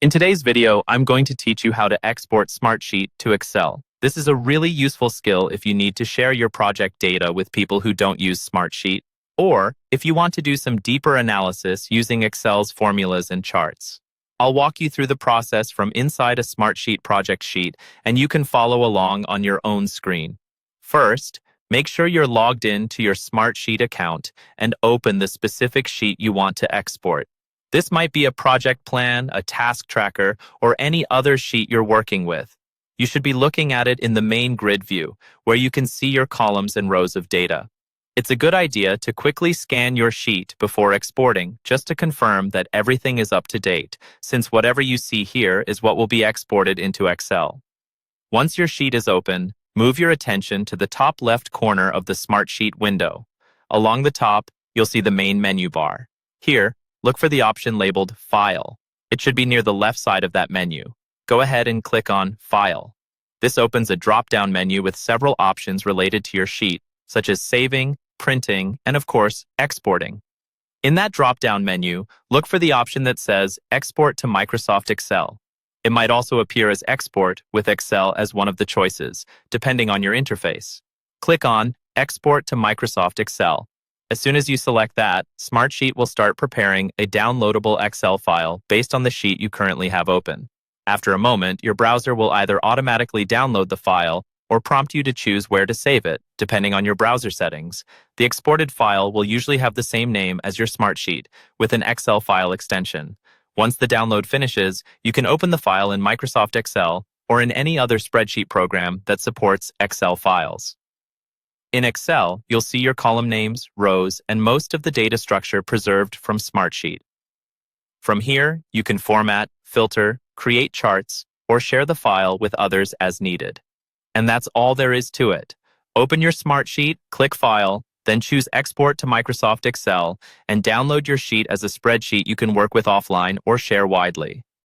In today's video, I'm going to teach you how to export Smartsheet to Excel. This is a really useful skill if you need to share your project data with people who don't use Smartsheet, or if you want to do some deeper analysis using Excel's formulas and charts. I'll walk you through the process from inside a Smartsheet project sheet, and you can follow along on your own screen. First, make sure you're logged in to your Smartsheet account and open the specific sheet you want to export. This might be a project plan, a task tracker, or any other sheet you're working with. You should be looking at it in the main grid view, where you can see your columns and rows of data. It's a good idea to quickly scan your sheet before exporting, just to confirm that everything is up to date, since whatever you see here is what will be exported into Excel. Once your sheet is open, move your attention to the top left corner of the Smartsheet window. Along the top, you'll see the main menu bar. Here, look for the option labeled File. It should be near the left side of that menu. Go ahead and click on File. This opens a drop-down menu with several options related to your sheet, such as saving, printing, and of course, exporting. In that drop-down menu, look for the option that says Export to Microsoft Excel. It might also appear as Export with Excel as one of the choices, depending on your interface. Click on Export to Microsoft Excel. As soon as you select that, Smartsheet will start preparing a downloadable Excel file based on the sheet you currently have open. After a moment, your browser will either automatically download the file or prompt you to choose where to save it, depending on your browser settings. The exported file will usually have the same name as your Smartsheet, with an Excel file extension. Once the download finishes, you can open the file in Microsoft Excel or in any other spreadsheet program that supports Excel files. In Excel, you'll see your column names, rows, and most of the data structure preserved from Smartsheet. From here, you can format, filter, create charts, or share the file with others as needed. And that's all there is to it. Open your Smartsheet, click File, then choose Export to Microsoft Excel, and download your sheet as a spreadsheet you can work with offline or share widely.